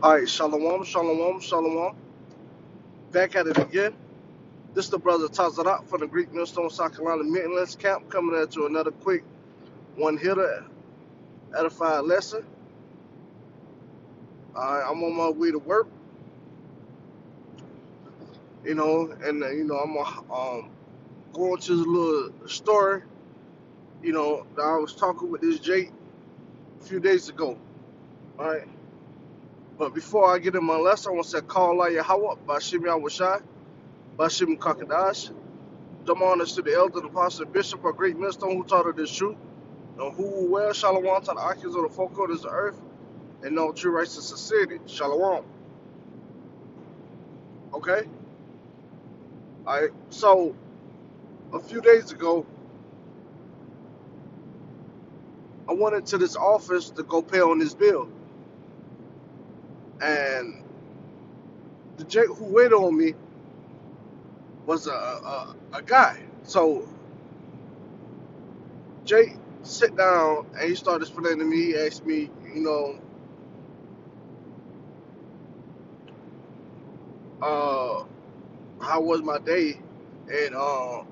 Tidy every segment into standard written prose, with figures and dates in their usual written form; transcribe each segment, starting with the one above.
Alright, shalom, shalom, shalom. Back at it again. This is the brother Tazarat from the Greek Millstone, South Carolina Maintenance Camp, coming at you another quick one-hitter edified lesson. Alright, I'm on my way to work, and I'm going to the little store, that I was talking with this Jake a few days ago. Alright, but before I get in my lesson, I want to say, call Allah Yahweh, Bashim Yahweh Bashim Kakadash. Dumb honors to the elder, the apostle, and bishop of Great Millstone who taught her this truth. And who will well shalom to the occupants of the four corners of the earth and know true righteous sincerity. Shalom. Okay? Alright. So a few days ago, I went into this office to go pay on this bill. And the Jake who waited on me was a guy. So Jake sat down and he started explaining to me. He asked me, how was my day? And I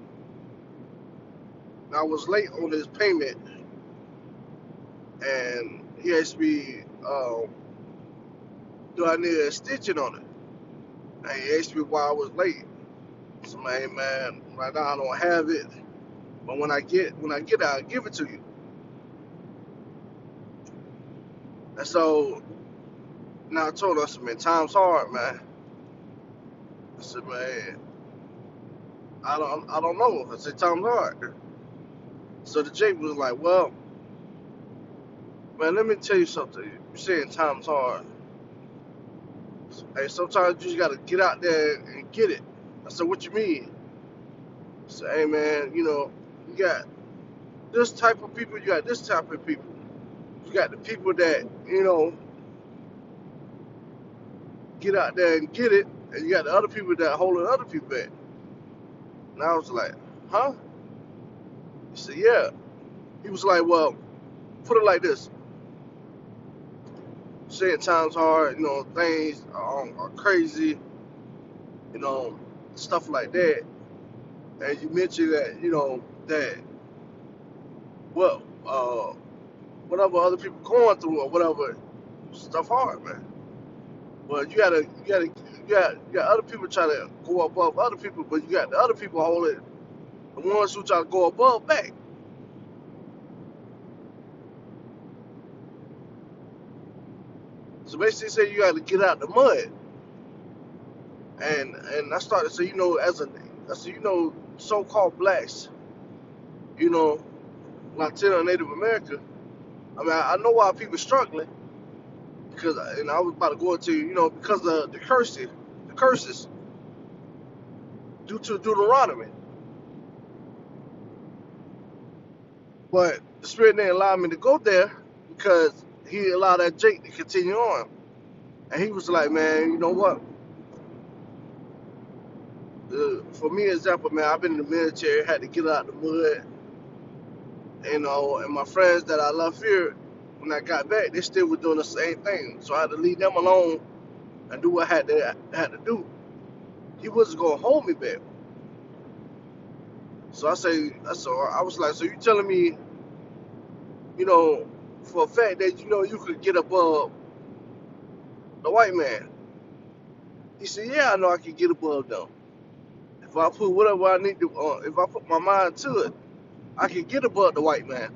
was late on his payment. And he asked me, do I need a stitching on it? And he asked me why I was late. So man, right now I don't have it. But when I get it, I'll give it to you. And so now I told him, I said, man, time's hard, man. I said, man, I don't know. I said, time's hard. So the Jake was like, well, man, let me tell you something. You're saying time's hard. Hey, sometimes you just gotta get out there and get it. I said, what you mean? I said, hey man, you got this type of people, you got this type of people. You got the people that, get out there and get it, and you got the other people that holding other people back. And I was like, huh? He said, yeah. He was like, well, put it like this. Saying times hard, things are crazy, stuff like that. And you mentioned that, that well, whatever other people going through or whatever, stuff hard, man. But you got other people trying to go above other people, but you got the other people holding the ones who try to go above back. So basically, say you got to get out the mud. And I started to say, I said, so-called blacks, Latino and Native America. I mean, I know why people struggling because, and I was about to go into, because of the curses due to Deuteronomy. But the Spirit didn't allow me to go there because he allowed that Jake to continue on. And he was like, man, you know what? For me, example, man, I've been in the military, had to get out the mud, and my friends that I left here, when I got back, they still were doing the same thing. So I had to leave them alone and do what I had to do. He wasn't gonna hold me back. So I was like, so you telling me, for a fact that you could get above the white man? He said, yeah, I know I can get above them. If I put whatever I need to, if I put my mind to it, I can get above the white man.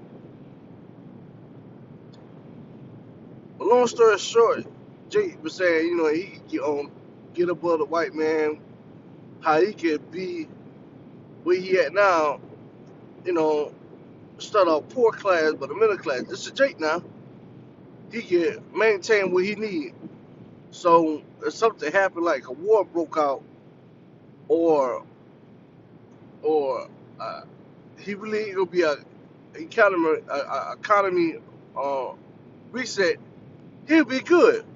But long story short, Jake was saying, he could get above the white man, how he could be where he at now, start off poor class, but a middle class. This is Jake now. He can maintain what he need. So if something happened, like a war broke out, or uh, he believe it'll be a economy reset, he'll be good.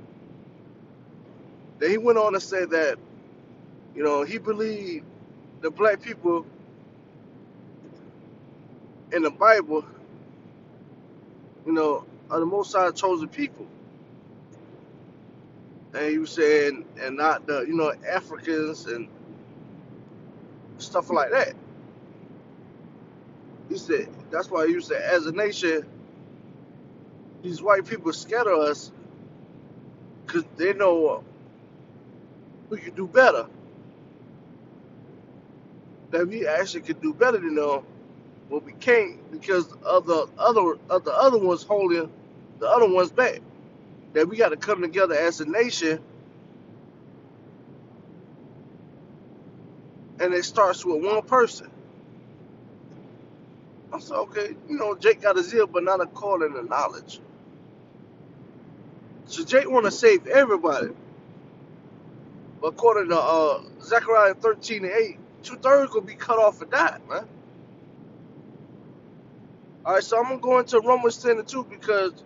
Then he went on to say that, he believed the black people in the Bible, are the Most High chosen people. And he was saying, and not the, Africans and stuff like that. He said, that's why he said, as a nation, these white people scatter us because they know we can do better. That we actually could do better than them, but we can't because of the other ones holding the other ones back. That we got to come together as a nation, and it starts with one person. I said, okay, Jake got a zeal, but not according to knowledge. So Jake want to save everybody, but according to Zechariah 13:8, 2/3 gonna be cut off and die, man. All right, so I'm gonna go into Romans 10:2 because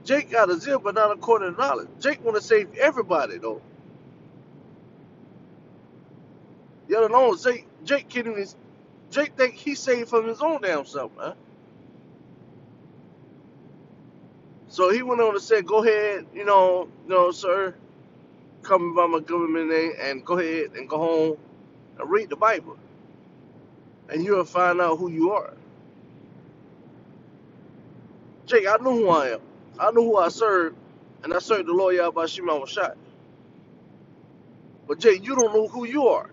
Jake got a zeal, but not according to knowledge. Jake want to save everybody though. You know, Jake kidding me. Jake think he saved from his own damn self, man. So he went on to say, go ahead, sir, come by my government name and go ahead and go home and read the Bible. And you'll find out who you are. Jake, I know who I am. I know who I serve, and I serve the Lord Yahweh Shema Shai. But Jake, you don't know who you are.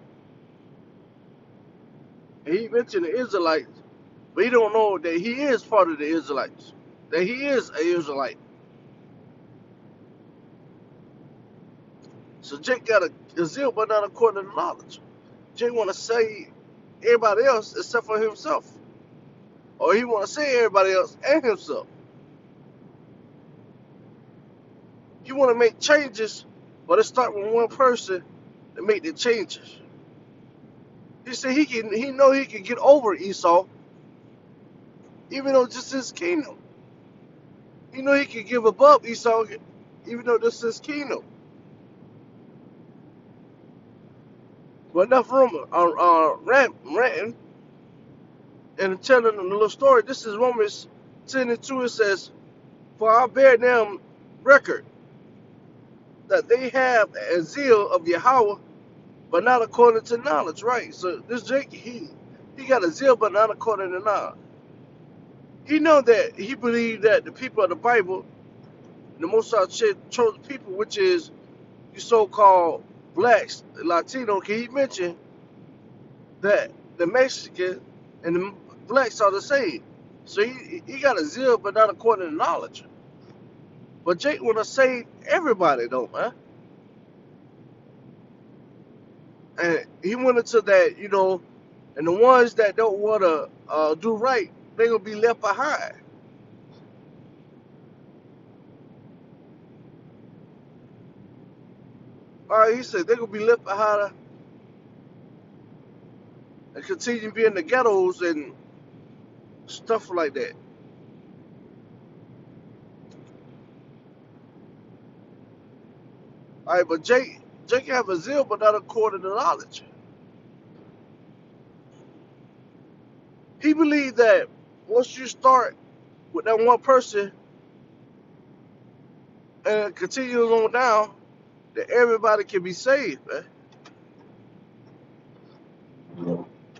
And he mentioned the Israelites, but he don't know that he is part of the Israelites. That he is an Israelite. So Jake got a zeal, but not according to knowledge. Jake want to say everybody else except for himself, or he want to say everybody else and himself. He want to make changes, but it start with one person to make the changes. He said he know he can get over Esau, even though just his kingdom. He know he can give above Esau, even though this is his kingdom. But enough room ranting and telling them the little story. This is Romans 10:2. It says, "For I bear them record that they have a zeal of Yahweh, but not according to knowledge." Right. So this Jake, he got a zeal, but not according to knowledge. He know that he believed that the people of the Bible, the Most High chose people, which is you so-called blacks, Latino. Can he mention that the Mexican and the blacks are the same? So he got a zeal, but not according to knowledge. But Jake want to save everybody, though, man. And he went into that, and the ones that don't want to do right, they're going to be left behind. All right, he said they're going to be left behind and continue being in the ghettos and stuff like that. All right, but Jake have a zeal, but not according to knowledge. He believed that once you start with that one person and it continues on down, that everybody can be saved, man.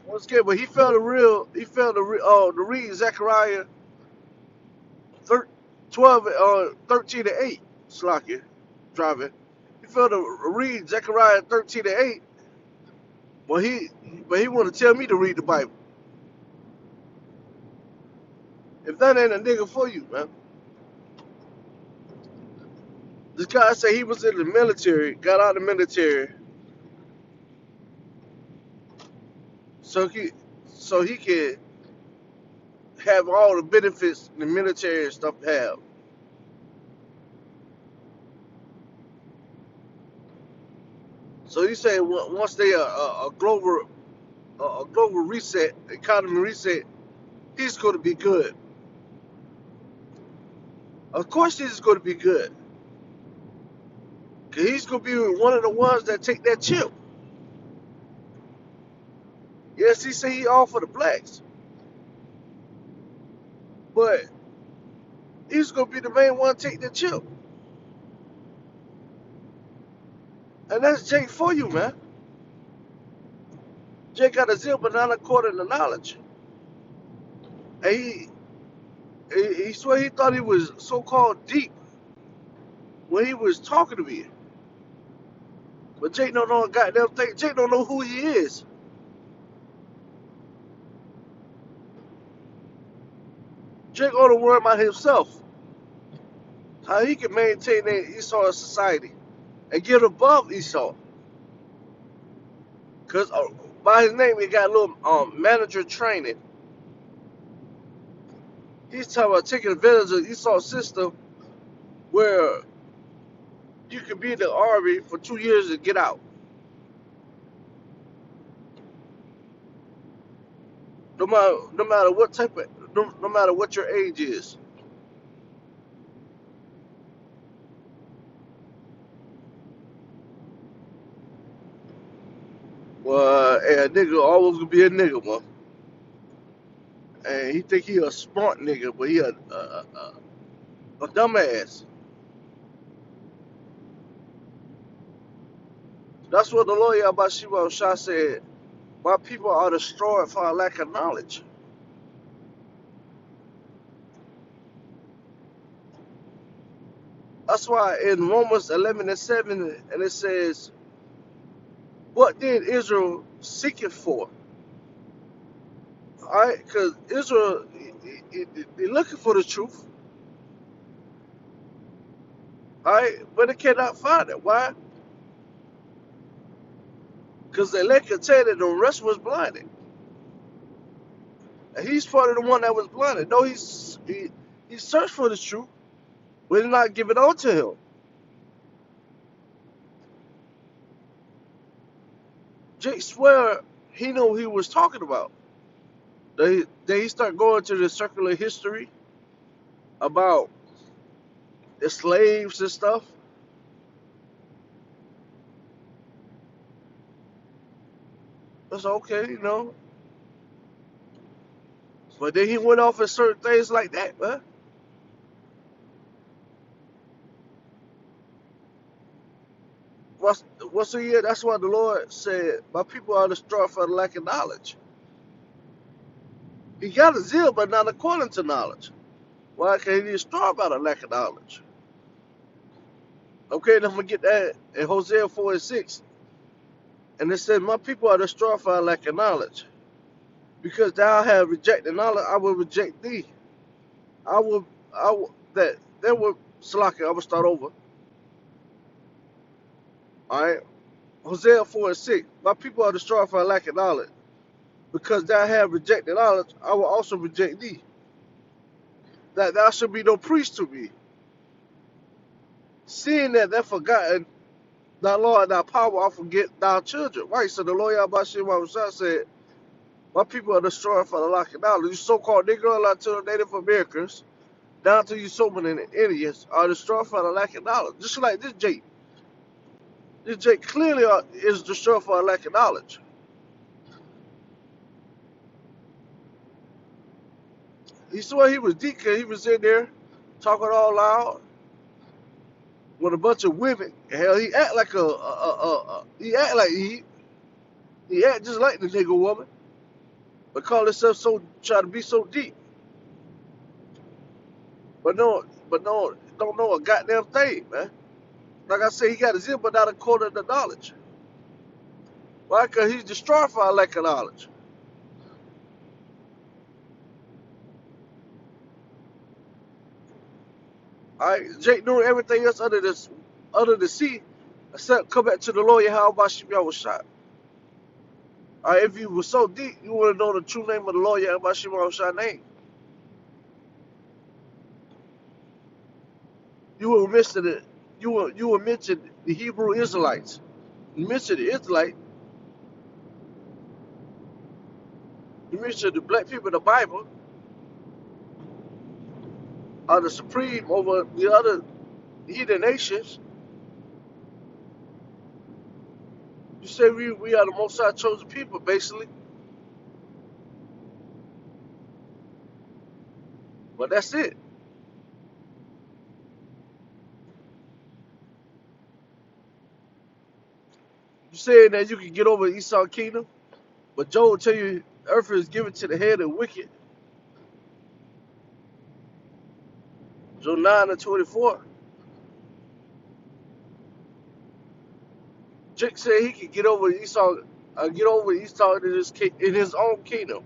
Once again, but he felt to read Zechariah 12, 13:8, Slakia, driving. He felt to read Zechariah 13:8, but he want to tell me to read the Bible. If that ain't a nigga for you, man. This guy said he was in the military, got out of the military, so he could have all the benefits the military and stuff have. So he said once they a global reset, economy reset, he's going to be good. Of course, he's going to be good. Cause he's going to be one of the ones that take that chip. Yes, he said he all for the blacks, but he's going to be the main one to take the chip. And that's Jake for you, man. Jake got a zeal, but not according to knowledge. And he swear he thought he was so-called deep when he was talking to me. But Jake don't know a goddamn thing. Jake don't know who he is. Jake ought to worry about himself. How he can maintain that Esau society and get above Esau. Because by his name, he got a little manager training. He's talking about taking advantage of Esau's system where you can be in the army for 2 years and get out. No matter what type of, no matter what your age is. Well, a nigga always gonna be a nigga, man. And he think he a smart nigga, but he a dumbass. That's what the lawyer about Shimon Shah said. My people are destroyed for a lack of knowledge. That's why in Romans 11:7, and it says, what did Israel seek it for? All right, because Israel, they looking for the truth, all right, but they cannot find it. Why? Because the elect can tell that the rest was blinded. And he's part of the one that was blinded. No, he searched for the truth, but did not give it on to him. Jake swear he knew what he was talking about. Then he start going to the circular history about the slaves and stuff. That's okay, you know. But then he went off at certain things like that, man. What's the year? That's why the Lord said, my people are destroyed for the lack of knowledge. He got a zeal, but not according to knowledge. Why can't he destroy by the lack of knowledge? Okay, then I'm going to get that in Hosea 4:6. And it said, my people are destroyed for a lack of knowledge. Because thou have rejected knowledge, I will reject thee. That will, Salaki, I'm going to start over. All right. Hosea 4:6. My people are destroyed for a lack of knowledge. Because thou have rejected knowledge, I will also reject thee. That thou should be no priest to me. Seeing that thou forgotten thy law and thy power, I forget thy children. Right, so the Lord Yahweh said, my people are destroyed for the lack of knowledge. You so-called Negro, Latino, Native Americans, down to you Soman and Indians, are destroyed for the lack of knowledge. Just like this Jake. This Jake clearly is destroyed for a lack of knowledge. He swore he was deep because he was in there talking all loud with a bunch of women. Hell, he act like he act like he act just like the nigga woman, but call himself so try to be so deep. But no, don't know a goddamn thing, man. Like I said, he got a zeal, but not according to knowledge. Why? Because he's destroyed for a lack of knowledge. All right, Jake doing everything else under the sea, except come back to the lawyer. How about Shimon was shot? All right, if you were so deep, you would have known the true name of the lawyer. How about Shimon was shot name? You would mention it. You would mention the Hebrew Israelites. You mentioned the Israelite. You mentioned the black people in the Bible are the supreme over the other heathen nations. You say we are the most high chosen people, basically. But that's it. You saying that you can get over Esau's kingdom, but Job will tell you earth is given to the head of the wicked. Job 9 and 24. Jake said he could get over Esau in his own kingdom.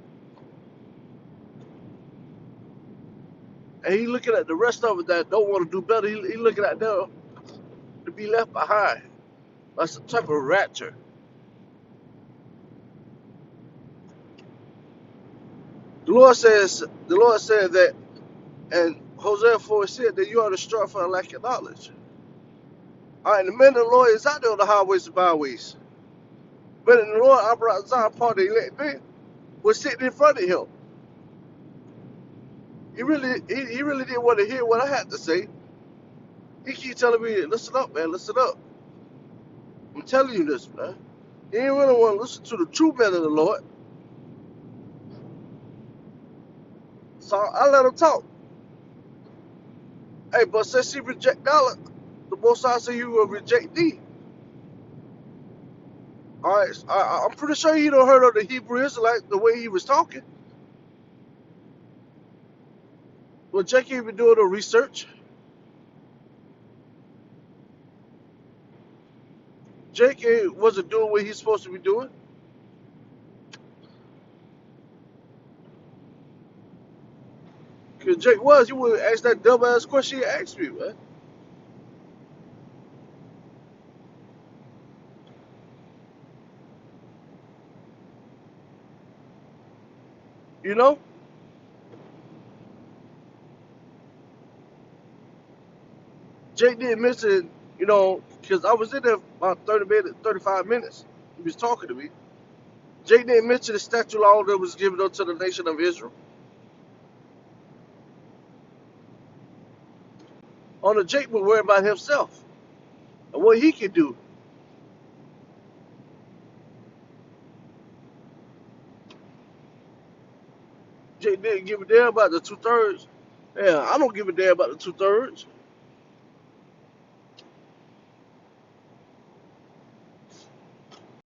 And he looking at the rest of it that don't want to do better. He looking at them to be left behind. That's some type of rapture. The Lord said that, and Hosea 4 said that you are destroyed for a lack of knowledge. All right, the men of the Lord is out there on the highways and byways. Men of the Lord, I brought Zion part of the elect men, was sitting in front of him. He really didn't want to hear what I had to say. He keep telling me, listen up, man, listen up. I'm telling you this, man. He didn't really want to listen to the true men of the Lord. So I let him talk. Hey, but since he reject God, the Most High said he will reject thee. All right, I'm pretty sure you don't heard of the Hebrew Israelite the way he was talking. Well, Jake ain't been doing no research. Jake wasn't doing what he's supposed to be doing. Because Jake was, you wouldn't ask that dumbass question you asked me, man. You know? Jake didn't mention, because I was in there about 30 minutes, 35 minutes. He was talking to me. Jake didn't mention the statute law that was given unto the nation of Israel. Only Jake was worried about himself and what he could do. Jake didn't give a damn about the two-thirds. Yeah, I don't give a damn about the two-thirds.